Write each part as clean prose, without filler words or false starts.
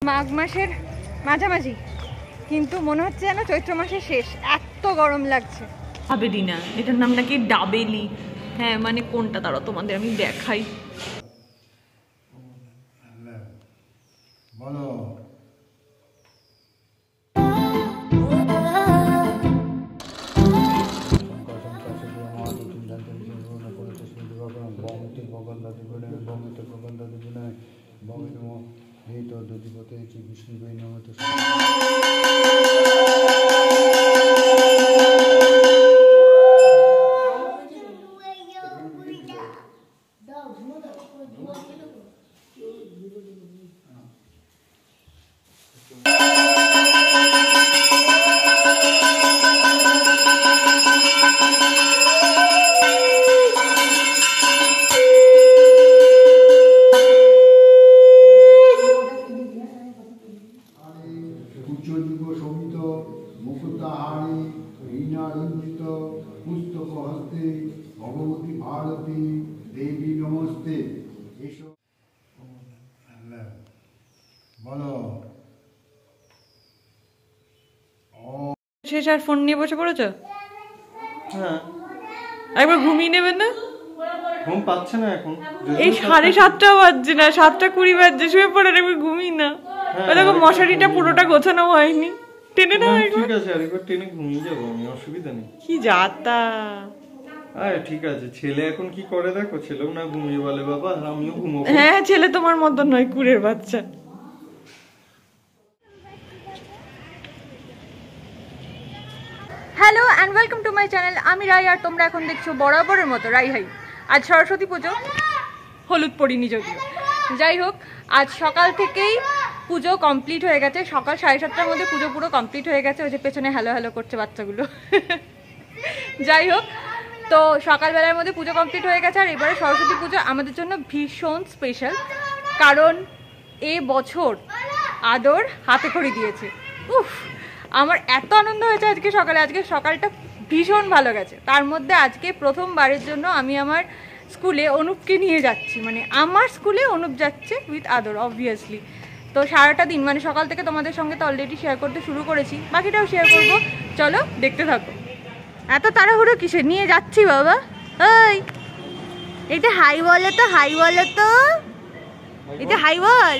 মাঘ মাসের মাঝামাঝি, কিন্তু মনে হচ্ছে যেন চৈত্র মাসের শেষ, এত গরম লাগছে। ডাবেলি না, এটার নাম নাকি ডাবেলি। হ্যাঁ মানে কোনটা তারা তোমাদের আমি দেখাই। বলো ভগবতী ভারতী দেবী নমস্তে। এসব বলো। শেষ আর ফোন নিয়ে বসে পড়েছ? হ্যাঁ, একবার ঘুমিয়ে নেবেন না? ঘুম পাচ্ছে না এখন। এই 7:30 বাজছে না, 7:20 বাজছে, শুয়ে পড়ে একবার ঘুমিয়ে না। দেখো মশারিটা পুরোটা গোছানো হয়নি, টেনে না। ঠিক আছে, আরেকবার টেনে ঘুমিয়ে যাবো আমি, অসুবিধা নেই। কি যাতা। আরে ঠিক আছে, ছেলে এখন কি করে দেখো, ছেলেও না ঘুমিয়ে বলে বাবা আমিও ঘুমোবো। হ্যাঁ, ছেলে তোমার মতো নয়, কুড়ের বাচ্চা। Hello and welcome to my channel. আমি রাই, আর তোমরা এখন দেখছো বরাবরের মতো রাই হাই। আজ সরস্বতী পুজো, হলুদ পরিনি যদিও। যাই হোক, আজ সকাল থেকেই পুজো কমপ্লিট হয়ে গেছে। সকাল 7:30টার মধ্যে পুজো পুরো কমপ্লিট হয়ে গেছে। ওই যে পেছনে হ্যালো হ্যালো করছে বাচ্চাগুলো। যাই হোক, তো সকালবেলার মধ্যে পুজো কমপ্লিট হয়ে গেছে। আর এবারে সরস্বতী পুজো আমাদের জন্য ভীষণ স্পেশাল, কারণ এ বছর আদর হাতে খড়ি দিয়েছে। উফ, আমার এত আনন্দ হয়েছে আজকে সকালে। আজকে সকালটা ভীষণ ভালো গেছে। তার মধ্যে আজকে প্রথমবারের জন্য আমি আমার স্কুলে অনুপকে নিয়ে যাচ্ছি, মানে আমার স্কুলে অনুপ যাচ্ছে উইথ আদর অবভিয়াসলি। তো সারাটা দিন মানে সকাল থেকে তোমাদের সঙ্গে তো অলরেডি শেয়ার করতে শুরু করেছি, বাকিটাও শেয়ার করবো। চলো দেখতে থাকো। এত তাড়াহুড়ো কিসে নিয়ে যাচ্ছি বাবা? ওই এটা হাই বলে তো, হাই বলে তো, এটা হাই বল,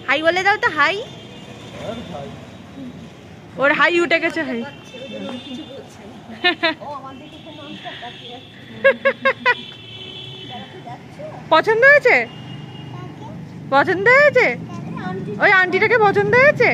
হাই বলে দাও তো, হাই। ওর হাই উঠে গেছে, হাই। পছন্দ হয়েছে? পছন্দ হয়েছে? ওই আন্টিটাকে পছন্দ হয়েছে?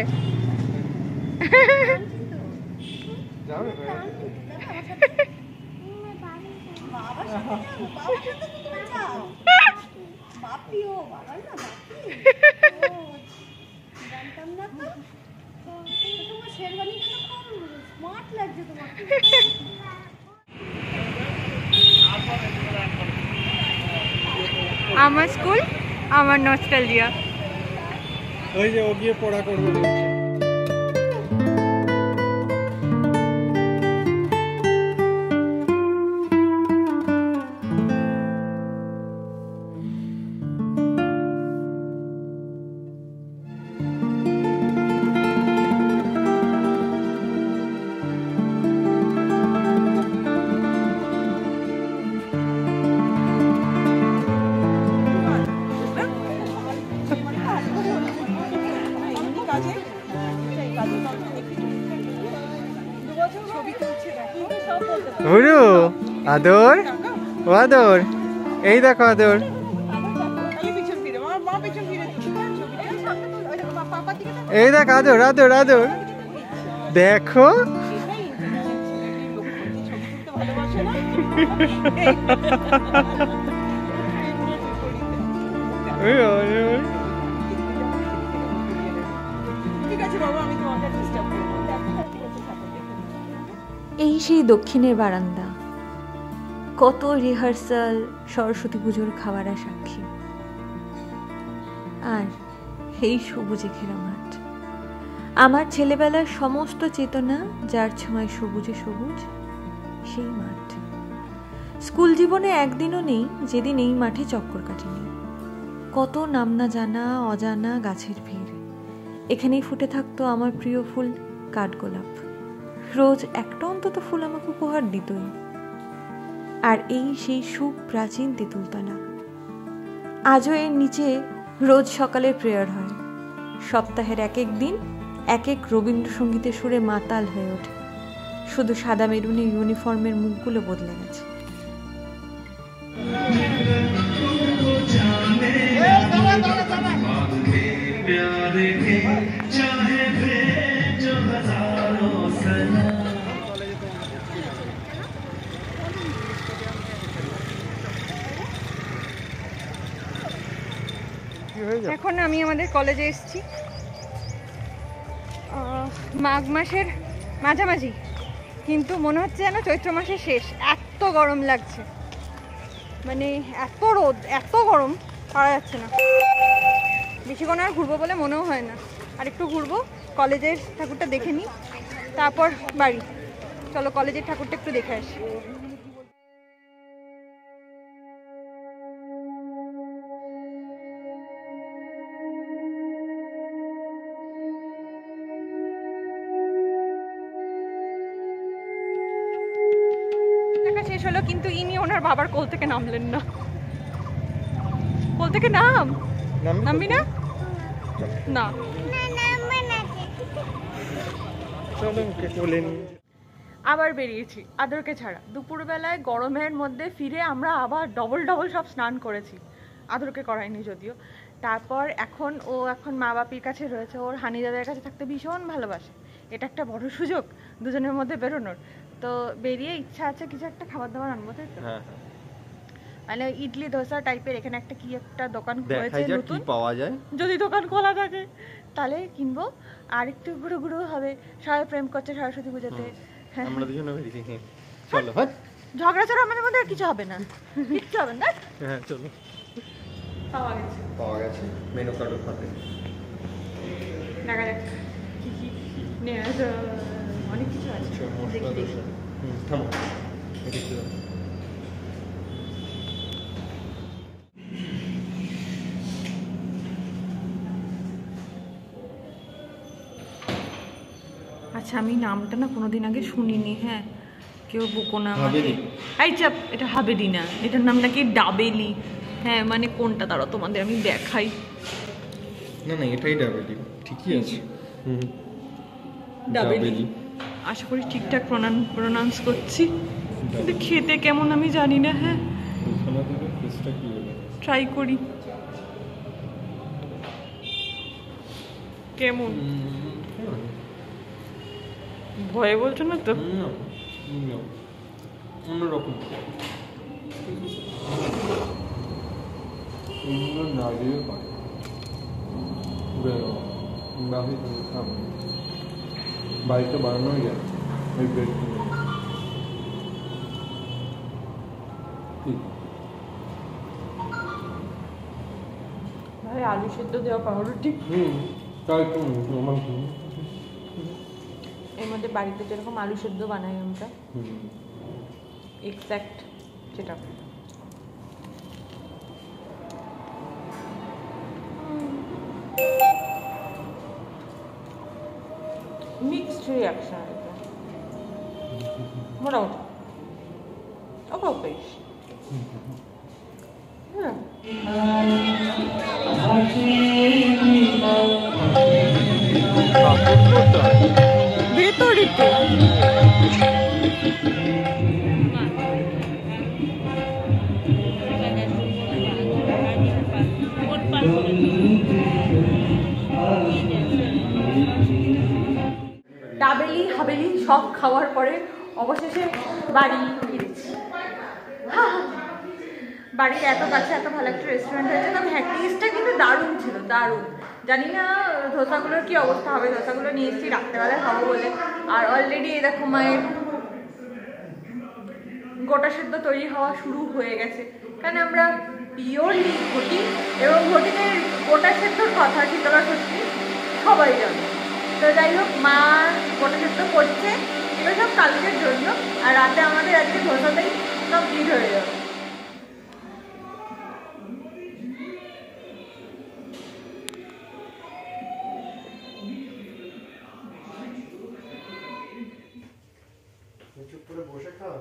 আমার স্কুল, আমার নস্টালজিয়া। ওই যে ও গিয়ে পড়া করবে। আদর, ও আদর, এই দেখো আদর। এই দেখ আদর, আদর, আদর, দেখো। এই সেই দক্ষিণের বারান্দা, কত রিহার্সাল সরস্বতী পুজোর খাবারের সাক্ষী। আর এই সবুজে ঘেরা মাঠ, আমার ছেলেবেলার সমস্ত চেতনা যার ছোঁয়ায় সবুজে সবুজ, সেই মাঠ। স্কুল জীবনে একদিনও নেই যেদিন এই মাঠে চক্কর কাটিনি। কত নাম না জানা অজানা গাছের ভিড়, এখানেই ফুটে থাকতো আমার প্রিয় ফুল কাঠগোলাপ। রোজ একটা অন্তত ফুল আমাকে উপহার দিতই। আর এই সেই সুপ্রাচীন তেঁতুলতলা। আজও এর নিচে রোজ সকালে প্রেয়ার হয়। সপ্তাহের এক এক দিন এক এক রবীন্দ্রসঙ্গীতের সুরে মাতাল হয়ে ওঠে। শুধু সাদা মেরুনের ইউনিফর্মের মুখগুলো বদলে গেছে। এখন আমি আমাদের কলেজে এসেছি মাঘ মাসের মাঝামাঝি, কিন্তু মনে হচ্ছে যেন চৈত্র মাসের শেষ। এত গরম লাগছে, মানে এত রোদ, এত গরম, পারা যাচ্ছে না। বেশিক্ষণ আর ঘুরবো বলে মনেও হয় না। আর একটু ঘুরবো, কলেজের ঠাকুরটা দেখে নিই, তারপর বাড়ি। চলো কলেজের ঠাকুরটা একটু দেখে আসি। শেষ হলো, কিন্তু ইনি ওনার বাবার কোল থেকে নামলেন না। কোল থেকে নামবি না? না, আবার বেরিয়েছি আদরকে ছাড়া। দুপুরবেলায় গরমের মধ্যে ফিরে আমরা আবার ডবল সব স্নান করেছি। আদরকে করাইনি যদিও। তারপর এখন মা বাপির কাছে রয়েছে। ওর হানি দাদার কাছে থাকতে ভীষণ ভালোবাসে। এটা একটা বড় সুযোগ দুজনের মধ্যে বেরোনোর। তো বেরিয়ে ইচ্ছা আছে কিছু একটা খাবার দাবার আনবো, তাই তো? মানে ইডলি ধোসা টাইপের এখানে একটা কি একটা দোকান খুলেছে নতুন, পাওয়া যায়। যদি দোকান খোলা থাকে তাহলে কিনবো। আর একটু ঘুরো হবে। সবাই প্রেম করছে সরস্বতী পুজোতে। আমরা দুজনে বেরিয়েছি। চলো, হ্যাঁ, ঝগড়া ছাড়া আমাদের মধ্যে আর কিছু হবে না। কিচ্ছু হবে না। হ্যাঁ চলো। পাওয়া গেছে মেনু কার্ডও হাতে। দেখা যাক কি কি নেওয়া যায়। অনেক কিছু আছে, দেখি। থামো, আচ্ছা, আমি নামটা না কোনোদিন আগে শুনিনি। হ্যাঁ, কেউ বকো না। এই চাপ, এটা হাবেলি না, এটার নাম নাকি ডাবেলি। হ্যাঁ, মানে কোনটা তারা তোমাদের আমি দেখাই। না এটাই ডাবেলি, ঠিকই আছে। ডাবেলি, আশা করি ঠিকঠাক প্রোনাউন্স করছি, কিন্তু খেতে কেমন আমি জানি না। হ্যাঁ, ট্রাই করি। কেমন, ভয়ে বলছো না তো? অন্যরকম। না দিয়ে বাড়িতে বানানো যায় ওই ব্রেড ভাই, আলু সেদ্ধ দেওয়া পাউরুটি। তাই তো এর মধ্যে বাড়িতে যেরকম আলু সেদ্ধ বানাই আমরা, এক্স্যাক্ট সেটা। মিক্সড রিয়াকশন এটা মোটামুটি। ওকে বেশ। হ্যাঁ, ভেতরিতে ডাবেলি হাবেলি সব খাওয়ার পরে অবশেষে বাড়ি ফিরেছি। বাড়ির এত কাছে এত ভালো একটা রেস্টুরেন্ট হয়েছে। তবে হ্যাঁ, টেস্টটা কিন্তু দারুণ ছিল, দারুণ। জানি না ধোসাগুলোর কি অবস্থা হবে। ধোসাগুলো নিয়ে এসেছি রাত্রেবেলায় খাবো বলে। আর অলরেডি এই দেখো মায়ের গোটা সেদ্ধ তৈরি হওয়া শুরু হয়ে গেছে। কারণ আমরা পিওরলি ঘটি, এবং ঘটিদের গোটা সেদ্ধর কথা শীতলা ষষ্ঠী সবাই জানে। তো যাই হোক, মা গোটা সেদ্ধ করছে, এগুলো সব কালকের জন্য। আর রাতে আমাদের আজকে ধোসাতেই কমপ্লিট হয়ে যাবে। বসে খাও।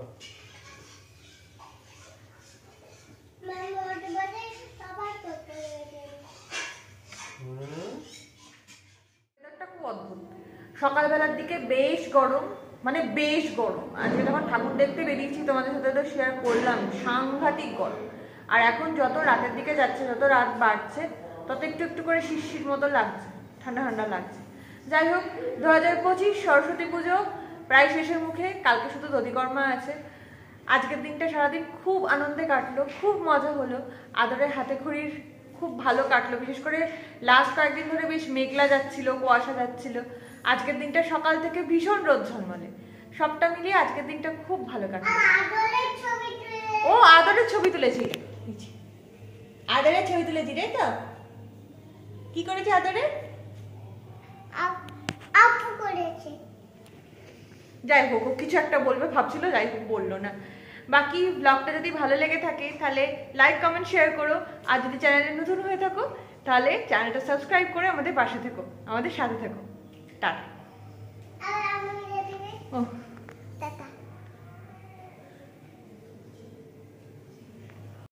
ওয়েদারটা খুব অদ্ভুত। সকালবেলার দিকে বেশ গরম, মানে বেশ গরম। আজকে যখন ঠাকুর দেখতে বেরিয়েছি তোমাদের সাথে তো শেয়ার করলাম, সাংঘাতিক গরম। আর এখন যত রাতের দিকে যাচ্ছে, যত রাত বাড়ছে, তত একটু একটু করে শিরশির মতো লাগছে, ঠান্ডা ঠান্ডা লাগছে। যাই হোক, 2025 সরস্বতী পুজো প্রায় শেষের মুখে, কালকে শুধু দধিকর্মা আছে। আজকের দিনটা সারাদিন খুব আনন্দে কাটলো, খুব মজা হলো। আদরের হাতে খড়ির খুব ভালো কাটলো, বিশেষ করে লাস্ট কয়েকদিন ধরে বেশ মেঘলা যাচ্ছিল, কুয়াশা যাচ্ছিল। আজকের দিনটা সকাল থেকে ভীষণ রোদ ঝলমলে, সবটা মিলিয়ে আজকের দিনটা খুব ভালো কাটলো। ও আদরের ছবি তুলেছি, আদরের ছবি তুলেছি, তাই তো? কি করেছে আদরের? যাই হোক, ও কিছু একটা বলবে ভাবছিল, যাই হোক বললো না। বাকি ব্লগটা যদি ভালো লেগে থাকে তাহলে লাইক, কমেন্ট, শেয়ার করো। আর যদি চ্যানেলে নতুন হয়ে থাকো তাহলে চ্যানেলটা সাবস্ক্রাইব করে আমাদের পাশে থেকো, আমাদের সাথে থেকো। টাটা।